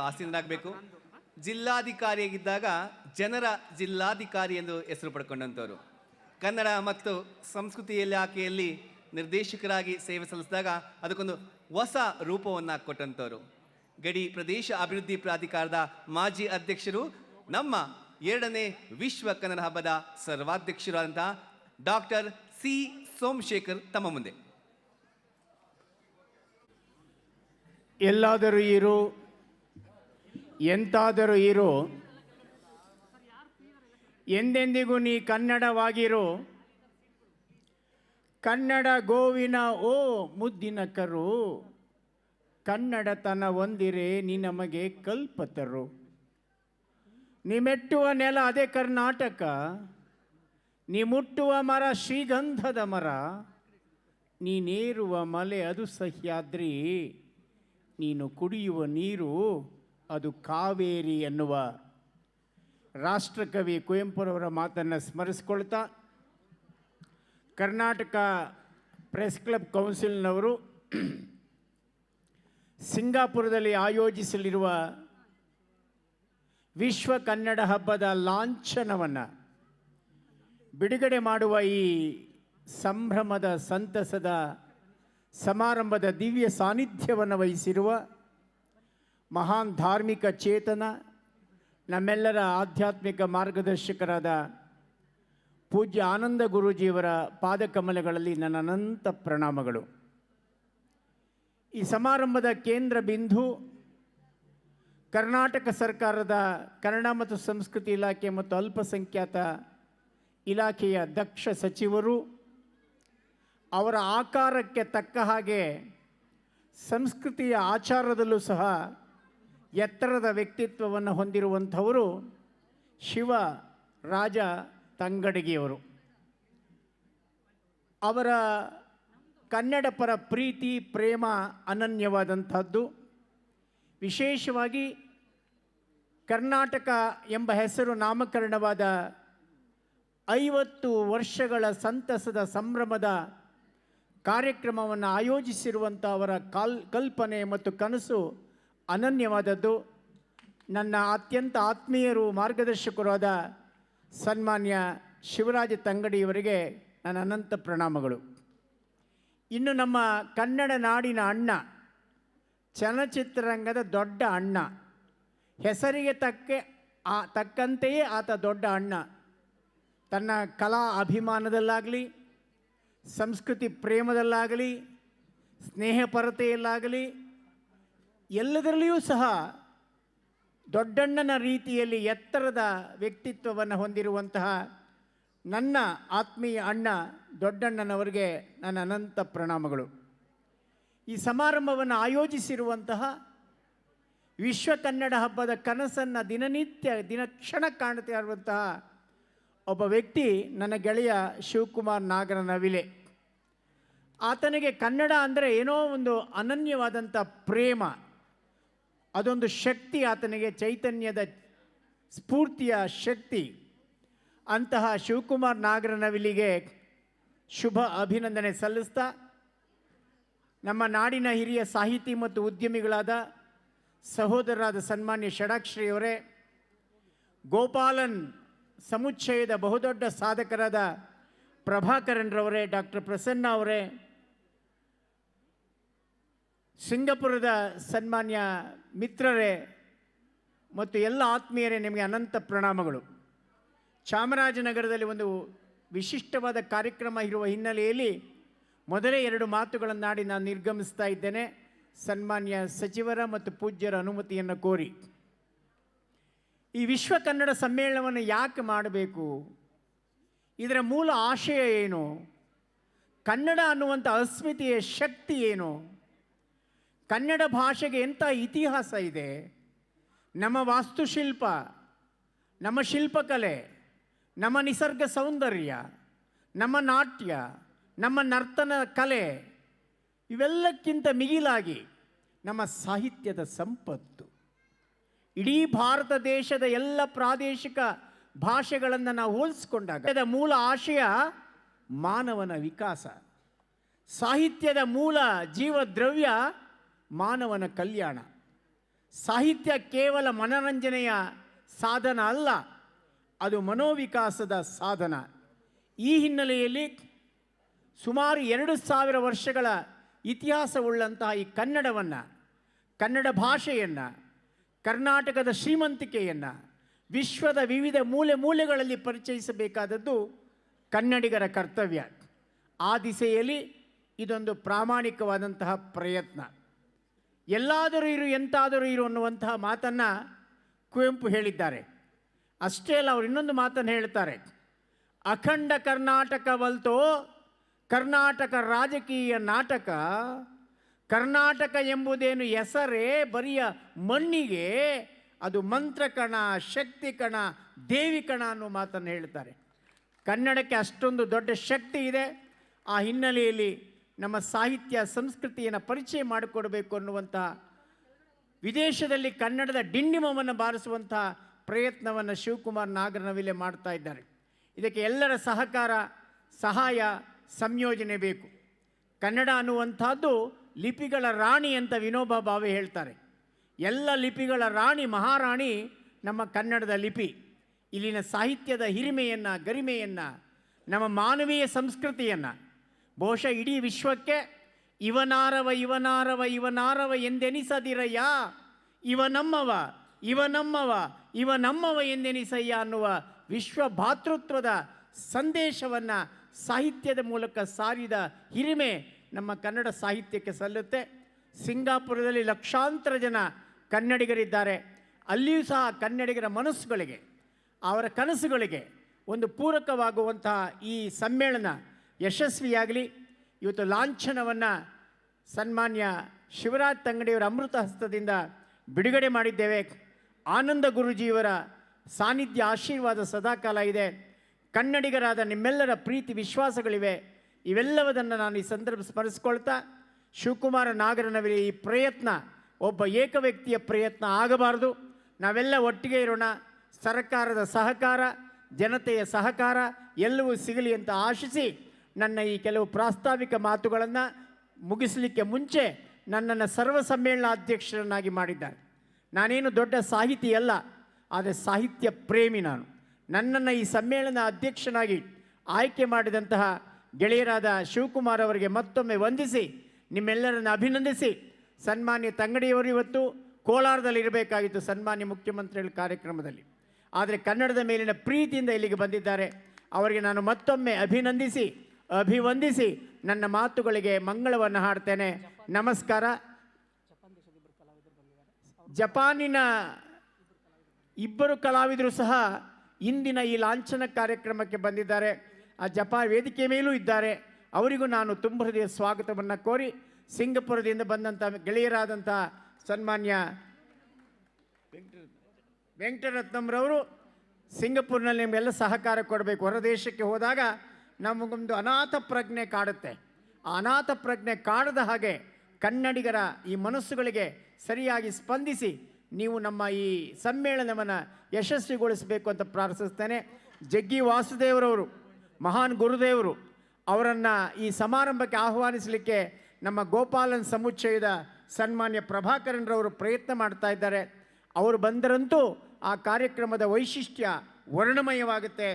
ಆಸೀನರಾಗಬೇಕು. ಜಿಲ್ಲಾಧಿಕಾರಿಯಾಗಿದ್ದಾಗ ಜನರ ಜಿಲ್ಲಾಧಿಕಾರಿ ಎಂದು ಹೆಸರು ಪಡ್ಕೊಂಡಂಥವ್ರು. ಕನ್ನಡ ಮತ್ತು ಸಂಸ್ಕೃತಿ ಇಲಾಖೆಯಲ್ಲಿ ನಿರ್ದೇಶಕರಾಗಿ ಸೇವೆ ಸಲ್ಲಿಸಿದಾಗ ಅದಕ್ಕೊಂದು ಹೊಸ ರೂಪವನ್ನು ಕೊಟ್ಟಂಥವ್ರು. ಗಡಿ ಪ್ರದೇಶ ಅಭಿವೃದ್ಧಿ ಪ್ರಾಧಿಕಾರದ ಮಾಜಿ ಅಧ್ಯಕ್ಷರು, ನಮ್ಮ 2ನೇ ವಿಶ್ವ ಕನ್ನಡ ಹಬ್ಬದ ಸರ್ವಾಧ್ಯಕ್ಷರಾದಂತಹ ಡಾಕ್ಟರ್ ಸಿ ಸೋಮಶೇಖರ್ ತಮ್ಮ ಮುಂದೆ. ಎಲ್ಲಾದರೂ ಇರು, ಎಂತಾದರೂ ಇರು, ಎಂದೆಂದಿಗೂ ನೀ ಕನ್ನಡವಾಗಿರು. ಕನ್ನಡ ಗೋವಿನ ಓ ಮುದ್ದಿನ ಕರು, ಕನ್ನಡತನ ಹೊಂದಿರೆ ನೀ ನಮಗೆ ಕಲ್ಪತರು. ನೀ ಮೆಟ್ಟುವ ನೆಲ ಅದೇ ಕರ್ನಾಟಕ, ನೀ ಮುಟ್ಟುವ ಮರ ಶ್ರೀಗಂಧದ ಮರ, ನೀನೇರುವ ಮಲೆ ಅದು ಸಹ್ಯಾದ್ರಿ, ನೀನು ಕುಡಿಯುವ ನೀರು ಅದು ಕಾವೇರಿ ಎನ್ನುವ ರಾಷ್ಟ್ರಕವಿ ಕುವೆಂಪುರವರ ಮಾತನ್ನು ಸ್ಮರಿಸ್ಕೊಳ್ತಾ, ಕರ್ನಾಟಕ ಪ್ರೆಸ್ ಕ್ಲಬ್ ಕೌನ್ಸಿಲ್ನವರು ಸಿಂಗಾಪುರದಲ್ಲಿ ಆಯೋಜಿಸಲಿರುವ ವಿಶ್ವ ಕನ್ನಡ ಹಬ್ಬದ ಲಾಂಛನವನ್ನು ಬಿಡುಗಡೆ ಮಾಡುವ ಈ ಸಂಭ್ರಮದ ಸಂತಸದ ಸಮಾರಂಭದ ದಿವ್ಯ ಸಾನ್ನಿಧ್ಯವನ್ನು ವಹಿಸಿರುವ ಮಹಾನ್ ಧಾರ್ಮಿಕ ಚೇತನ, ನಮ್ಮೆಲ್ಲರ ಆಧ್ಯಾತ್ಮಿಕ ಮಾರ್ಗದರ್ಶಕರಾದ ಪೂಜ್ಯ ಆನಂದ ಗುರೂಜಿಯವರ ಪಾದಕಮಲಗಳಲ್ಲಿ ನನ್ನ ಅನಂತ ಪ್ರಣಾಮಗಳು. ಈ ಸಮಾರಂಭದ ಕೇಂದ್ರ ಬಿಂದು ಕರ್ನಾಟಕ ಸರ್ಕಾರದ ಕನ್ನಡ ಮತ್ತು ಸಂಸ್ಕೃತಿ ಇಲಾಖೆ ಮತ್ತು ಅಲ್ಪಸಂಖ್ಯಾತ ಇಲಾಖೆಯ ದಕ್ಷ ಸಚಿವರು, ಅವರ ಆಕಾರಕ್ಕೆ ತಕ್ಕ ಹಾಗೆ ಸಂಸ್ಕೃತಿಯ ಆಚಾರದಲ್ಲೂ ಸಹ ಎತ್ತರದ ವ್ಯಕ್ತಿತ್ವವನ್ನು ಹೊಂದಿರುವಂಥವರು ಶಿವರಾಜ ತಂಗಡಗಿಯವರು. ಅವರ ಕನ್ನಡ ಪರ ಪ್ರೀತಿ ಪ್ರೇಮ ಅನನ್ಯವಾದಂಥದ್ದು. ವಿಶೇಷವಾಗಿ ಕರ್ನಾಟಕ ಎಂಬ ಹೆಸರು ನಾಮಕರಣವಾದ 50 ವರ್ಷಗಳ ಸಂತಸದ ಸಂಭ್ರಮದ ಕಾರ್ಯಕ್ರಮವನ್ನು ಆಯೋಜಿಸಿರುವಂಥ ಅವರ ಕಲ್ಪನೆ ಮತ್ತು ಕನಸು ಅನನ್ಯವಾದದ್ದು. ನನ್ನ ಅತ್ಯಂತ ಆತ್ಮೀಯರು ಮಾರ್ಗದರ್ಶಕರಾದ ಸನ್ಮಾನ್ಯ ಶಿವರಾಜ ತಂಗಡಿಯವರಿಗೆ ನನ್ನ ಅನಂತ ಪ್ರಣಾಮಗಳು. ಇನ್ನು ನಮ್ಮ ಕನ್ನಡ ನಾಡಿನ ಅಣ್ಣ, ಚಲನಚಿತ್ರರಂಗದ ದೊಡ್ಡ ಅಣ್ಣ, ಹೆಸರಿಗೆ ತಕ್ಕಂತೆಯೇ ಆತ ದೊಡ್ಡ ಅಣ್ಣ. ತನ್ನ ಕಲಾ ಅಭಿಮಾನದಲ್ಲಾಗಲಿ, ಸಂಸ್ಕೃತಿ ಪ್ರೇಮದಲ್ಲಾಗಲಿ, ಸ್ನೇಹಪರತೆಯಲ್ಲಾಗಲಿ, ಎಲ್ಲದರಲ್ಲಿಯೂ ಸಹ ದೊಡ್ಡಣ್ಣನ ರೀತಿಯಲ್ಲಿ ಎತ್ತರದ ವ್ಯಕ್ತಿತ್ವವನ್ನು ಹೊಂದಿರುವಂತಹ ನನ್ನ ಆತ್ಮೀಯ ಅಣ್ಣ ದೊಡ್ಡಣ್ಣನವರಿಗೆ ನನ್ನ ಅನಂತ ಪ್ರಣಾಮಗಳು. ಈ ಸಮಾರಂಭವನ್ನು ಆಯೋಜಿಸಿರುವಂತಹ ವಿಶ್ವ ಕನ್ನಡ ಹಬ್ಬದ ಕನಸನ್ನು ದಿನಕ್ಷಣ ಕಾಣುತ್ತಾ ಇರುವಂತಹ ಒಬ್ಬ ವ್ಯಕ್ತಿ ನನ್ನ ಗೆಳೆಯ ಶಿವಕುಮಾರ್ ನಾಗರನವಿಲೆ. ಆತನಿಗೆ ಕನ್ನಡ ಅಂದರೆ ಏನೋ ಒಂದು ಅನನ್ಯವಾದಂಥ ಪ್ರೇಮ, ಅದೊಂದು ಶಕ್ತಿ, ಆತನಿಗೆ ಚೈತನ್ಯದ ಸ್ಫೂರ್ತಿಯ ಶಕ್ತಿ. ಅಂತಹ ಶಿವಕುಮಾರ್ ನಾಗರನವಿಲಿಗೆ ಶುಭ ಅಭಿನಂದನೆ ಸಲ್ಲಿಸ್ತಾ, ನಮ್ಮ ನಾಡಿನ ಹಿರಿಯ ಸಾಹಿತಿ ಮತ್ತು ಉದ್ಯಮಿಗಳಾದ ಸಹೋದರರಾದ ಸನ್ಮಾನ್ಯ ಷಡಾಕ್ಷರಿಯವರೇ, ಗೋಪಾಲನ್ ಸಮುಚ್ಚಯದ ಬಹುದೊಡ್ಡ ಸಾಧಕರಾದ ಪ್ರಭಾಕರನ್ರವರೇ, ಡಾಕ್ಟರ್ ಪ್ರಸನ್ನ ಅವರೇ, ಸಿಂಗಾಪುರದ ಸನ್ಮಾನ್ಯ ಮಿತ್ರರೇ ಮತ್ತು ಎಲ್ಲ ಆತ್ಮೀಯರೇ, ನಿಮಗೆ ಅನಂತ ಪ್ರಣಾಮಗಳು. ಚಾಮರಾಜನಗರದಲ್ಲಿ ಒಂದು ವಿಶಿಷ್ಟವಾದ ಕಾರ್ಯಕ್ರಮ ಇರುವ ಹಿನ್ನೆಲೆಯಲ್ಲಿ ಮೊದಲೇ 2 ಮಾತುಗಳನ್ನಾಡಿ ನಾನು ನಿರ್ಗಮಿಸ್ತಾ ಇದ್ದೇನೆ, ಸನ್ಮಾನ್ಯ ಸಚಿವರ ಮತ್ತು ಪೂಜ್ಯರ ಅನುಮತಿಯನ್ನು ಕೋರಿ. ಈ ವಿಶ್ವ ಕನ್ನಡ ಸಮ್ಮೇಳನವನ್ನು ಯಾಕೆ ಮಾಡಬೇಕು? ಇದರ ಮೂಲ ಆಶಯ ಏನು? ಕನ್ನಡ ಅನ್ನುವಂಥ ಅಸ್ಮಿತೆಯ ಶಕ್ತಿ ಏನು? ಕನ್ನಡ ಭಾಷೆಗೆ ಎಂಥ ಇತಿಹಾಸ ಇದೆ? ನಮ್ಮ ವಾಸ್ತುಶಿಲ್ಪ, ನಮ್ಮ ಶಿಲ್ಪಕಲೆ, ನಮ್ಮ ನಿಸರ್ಗ ಸೌಂದರ್ಯ, ನಮ್ಮ ನಾಟ್ಯ, ನಮ್ಮ ನರ್ತನ ಕಲೆ, ಇವೆಲ್ಲಕ್ಕಿಂತ ಮಿಗಿಲಾಗಿ ನಮ್ಮ ಸಾಹಿತ್ಯದ ಸಂಪತ್ತು. ಇಡೀ ಭಾರತ ದೇಶದ ಎಲ್ಲ ಪ್ರಾದೇಶಿಕ ಭಾಷೆಗಳನ್ನು ನಾವು ಹೋಲಿಸ್ಕೊಂಡಾಗ ಮೂಲ ಆಶಯ ಮಾನವನ ವಿಕಾಸ, ಸಾಹಿತ್ಯದ ಮೂಲ ಜೀವದ್ರವ್ಯ ಮಾನವನ ಕಲ್ಯಾಣ. ಸಾಹಿತ್ಯ ಕೇವಲ ಮನರಂಜನೆಯ ಸಾಧನ ಅಲ್ಲ, ಅದು ಮನೋವಿಕಾಸದ ಸಾಧನ. ಈ ಹಿನ್ನೆಲೆಯಲ್ಲಿ ಸುಮಾರು 2000 ವರ್ಷಗಳ ಇತಿಹಾಸವುಳ್ಳಂತಹ ಈ ಕನ್ನಡವನ್ನು, ಕನ್ನಡ ಭಾಷೆಯನ್ನು, ಕರ್ನಾಟಕದ ಶ್ರೀಮಂತಿಕೆಯನ್ನು ವಿಶ್ವದ ವಿವಿಧ ಮೂಲೆಗಳಲ್ಲಿ ಪರಿಚಯಿಸಬೇಕಾದದ್ದು ಕನ್ನಡಿಗರ ಕರ್ತವ್ಯ. ಆ ದಿಸೆಯಲ್ಲಿ ಇದೊಂದು ಪ್ರಾಮಾಣಿಕವಾದಂತಹ ಪ್ರಯತ್ನ. ಎಲ್ಲಾದರೂ ಇರು ಎಂತಾದರೂ ಇರು ಅನ್ನುವಂತಹ ಮಾತನ್ನು ಕುವೆಂಪು ಹೇಳಿದ್ದಾರೆ. ಅಷ್ಟೇ ಅಲ್ಲ, ಅವರು ಇನ್ನೊಂದು ಮಾತನ್ನು ಹೇಳ್ತಾರೆ. ಅಖಂಡ ಕರ್ನಾಟಕವಲ್ತೋ ಕರ್ನಾಟಕ ರಾಜಕೀಯ ನಾಟಕ, ಕರ್ನಾಟಕ ಎಂಬುದೇನು ಹೆಸರೇ ಬರಿಯ ಮಣ್ಣಿಗೆ, ಅದು ಮಂತ್ರಕಣ, ಶಕ್ತಿ ಕಣ, ದೇವಿ ಕಣ ಅನ್ನೋ ಮಾತನ್ನು ಹೇಳ್ತಾರೆ. ಕನ್ನಡಕ್ಕೆ ಅಷ್ಟೊಂದು ದೊಡ್ಡ ಶಕ್ತಿ ಇದೆ. ಆ ಹಿನ್ನೆಲೆಯಲ್ಲಿ ನಮ್ಮ ಸಾಹಿತ್ಯ ಸಂಸ್ಕೃತಿಯನ್ನು ಪರಿಚಯ ಮಾಡಿಕೊಡಬೇಕು ಅನ್ನುವಂತಹ ವಿದೇಶದಲ್ಲಿ ಕನ್ನಡದ ಡಿಂಡಿಮವನ್ನು ಬಾರಿಸುವಂತಹ ಪ್ರಯತ್ನವನ್ನು ಶಿವಕುಮಾರ್ ನಾಗರನವಿಲೆ ಮಾಡ್ತಾ ಇದ್ದಾರೆ. ಇದಕ್ಕೆ ಎಲ್ಲರ ಸಹಕಾರ, ಸಹಾಯ, ಸಂಯೋಜನೆ ಬೇಕು. ಕನ್ನಡ ಅನ್ನುವಂಥದ್ದು ಲಿಪಿಗಳ ರಾಣಿ ಅಂತ ವಿನೋಬಾ ಭಾವೆ ಹೇಳ್ತಾರೆ. ಎಲ್ಲ ಲಿಪಿಗಳ ರಾಣಿ, ಮಹಾರಾಣಿ ನಮ್ಮ ಕನ್ನಡದ ಲಿಪಿ. ಇಲ್ಲಿನ ಸಾಹಿತ್ಯದ ಹಿರಿಮೆಯನ್ನು, ಗರಿಮೆಯನ್ನು, ನಮ್ಮ ಮಾನವೀಯ ಸಂಸ್ಕೃತಿಯನ್ನು ಬಹುಶಃ ಇಡೀ ವಿಶ್ವಕ್ಕೆ ಇವನಾರವ ಇವನಾರವ ಇವನಾರವ ಎಂದೆನಿಸದಿರಯ್ಯ, ಇವ ನಮ್ಮವ ಇವ ನಮ್ಮವ ಇವ ನಮ್ಮವ ಎಂದೆನಿಸಯ್ಯ ಅನ್ನುವ ವಿಶ್ವ ಭಾತೃತ್ವದ ಸಂದೇಶವನ್ನು ಸಾಹಿತ್ಯದ ಮೂಲಕ ಸಾರಿದ ಹಿರಿಮೆ ನಮ್ಮ ಕನ್ನಡ ಸಾಹಿತ್ಯಕ್ಕೆ ಸಲ್ಲುತ್ತೆ. ಸಿಂಗಾಪುರದಲ್ಲಿ ಲಕ್ಷಾಂತರ ಜನ ಕನ್ನಡಿಗರಿದ್ದಾರೆ. ಅಲ್ಲಿಯೂ ಸಹ ಕನ್ನಡಿಗರ ಮನಸ್ಸುಗಳಿಗೆ, ಅವರ ಕನಸುಗಳಿಗೆ ಒಂದು ಪೂರಕವಾಗುವಂತಹ ಈ ಸಮ್ಮೇಳನ ಯಶಸ್ವಿಯಾಗಲಿ. ಇವತ್ತು ಲಾಂಛನವನ್ನು ಸನ್ಮಾನ್ಯ ಶಿವರಾಜ್ ತಂಗಡಿಯವರ ಅಮೃತ ಹಸ್ತದಿಂದ ಬಿಡುಗಡೆ ಮಾಡಿದ್ದೇವೆ. ಆನಂದ ಗುರೂಜಿಯವರ ಸಾನ್ನಿಧ್ಯ, ಆಶೀರ್ವಾದ ಸದಾಕಾಲ ಇದೆ. ಕನ್ನಡಿಗರಾದ ನಿಮ್ಮೆಲ್ಲರ ಪ್ರೀತಿ ವಿಶ್ವಾಸಗಳಿವೆ. ಇವೆಲ್ಲವದನ್ನು ನಾನು ಈ ಸಂದರ್ಭ ಸ್ಮರಿಸ್ಕೊಳ್ತಾ, ಶಿವಕುಮಾರ ನಾಗರನವಿಲೆ ಈ ಪ್ರಯತ್ನ ಒಬ್ಬ ಏಕ ವ್ಯಕ್ತಿಯ ಪ್ರಯತ್ನ ಆಗಬಾರ್ದು. ನಾವೆಲ್ಲ ಒಟ್ಟಿಗೆ ಇರೋಣ. ಸರ್ಕಾರದ ಸಹಕಾರ, ಜನತೆಯ ಸಹಕಾರ ಎಲ್ಲವೂ ಸಿಗಲಿ ಅಂತ ಆಶಿಸಿ ನನ್ನ ಈ ಕೆಲವು ಪ್ರಾಸ್ತಾವಿಕ ಮಾತುಗಳನ್ನು ಮುಗಿಸಲಿಕ್ಕೆ ಮುಂಚೆ ನನ್ನನ್ನು ಸರ್ವ ಸಮ್ಮೇಳನಾಧ್ಯಕ್ಷರನ್ನಾಗಿ ಮಾಡಿದ್ದಾರೆ. ನಾನೇನು ದೊಡ್ಡ ಸಾಹಿತಿ ಅಲ್ಲ, ಆದರೆ ಸಾಹಿತ್ಯ ಪ್ರೇಮಿ ನಾನು. ನನ್ನನ್ನು ಈ ಸಮ್ಮೇಳನ ಅಧ್ಯಕ್ಷನಾಗಿ ಆಯ್ಕೆ ಮಾಡಿದಂತಹ ಗೆಳೆಯರಾದ ಶಿವಕುಮಾರ್ ಅವರಿಗೆ ಮತ್ತೊಮ್ಮೆ ವಂದಿಸಿ, ನಿಮ್ಮೆಲ್ಲರನ್ನು ಅಭಿನಂದಿಸಿ, ಸನ್ಮಾನ್ಯ ತಂಗಡಿಯವರು ಇವತ್ತು ಕೋಲಾರದಲ್ಲಿ ಇರಬೇಕಾಗಿತ್ತು ಸನ್ಮಾನ್ಯ ಮುಖ್ಯಮಂತ್ರಿಗಳ ಕಾರ್ಯಕ್ರಮದಲ್ಲಿ, ಆದರೆ ಕನ್ನಡದ ಮೇಲಿನ ಪ್ರೀತಿಯಿಂದ ಇಲ್ಲಿಗೆ ಬಂದಿದ್ದಾರೆ. ಅವರಿಗೆ ನಾನು ಮತ್ತೊಮ್ಮೆ ಅಭಿವಂದಿಸಿ ನನ್ನ ಮಾತುಗಳಿಗೆ ಮಂಗಳವನ್ನು ಹಾಡ್ತೇನೆ. ನಮಸ್ಕಾರ. ಜಪಾನಿನ ಇಬ್ಬರು ಕಲಾವಿದರು ಸಹ ಇಂದಿನ ಈ ಲಾಂಛನ ಕಾರ್ಯಕ್ರಮಕ್ಕೆ ಬಂದಿದ್ದಾರೆ. ಆ ಜಪಾನ್ ವೇದಿಕೆ ಮೇಲೂ ಇದ್ದಾರೆ. ಅವರಿಗೂ ನಾನು ತುಂಬ ಹೃದಯ ಸ್ವಾಗತವನ್ನು ಕೋರಿ, ಸಿಂಗಪುರದಿಂದ ಬಂದಂಥ ಗೆಳೆಯರಾದಂಥ ಸನ್ಮಾನ್ಯ ವೆಂಕಟರತ್ನಂರವರು ಸಿಂಗಪುರ್ನಲ್ಲಿ ನಿಮಗೆಲ್ಲ ಸಹಕಾರ ಕೊಡಬೇಕು. ಹೊರದೇಶಕ್ಕೆ ಹೋದಾಗ ನಮಗೊಂದು ಅನಾಥ ಪ್ರಜ್ಞೆ ಕಾಡುತ್ತೆ. ಆ ಅನಾಥ ಪ್ರಜ್ಞೆ ಕಾಡದ ಹಾಗೆ ಕನ್ನಡಿಗರ ಈ ಮನಸ್ಸುಗಳಿಗೆ ಸರಿಯಾಗಿ ಸ್ಪಂದಿಸಿ ನೀವು ನಮ್ಮ ಈ ಸಮ್ಮೇಳನವನ್ನು ಯಶಸ್ವಿಗೊಳಿಸಬೇಕು ಅಂತ ಪ್ರಾರ್ಥಿಸ್ತೇನೆ. ಜಗ್ಗಿ ವಾಸುದೇವರವರು ಮಹಾನ್ ಗುರುದೇವರು, ಅವರನ್ನು ಈ ಸಮಾರಂಭಕ್ಕೆ ಆಹ್ವಾನಿಸಲಿಕ್ಕೆ ನಮ್ಮ ಗೋಪಾಲನ್ ಸಮುಚ್ಚಯದ ಸನ್ಮಾನ್ಯ ಪ್ರಭಾಕರನ್ರವರು ಪ್ರಯತ್ನ ಮಾಡ್ತಾ ಇದ್ದಾರೆ. ಅವರು ಬಂದರಂತೂ ಆ ಕಾರ್ಯಕ್ರಮದ ವೈಶಿಷ್ಟ್ಯ ವರ್ಣಮಯವಾಗುತ್ತೆ.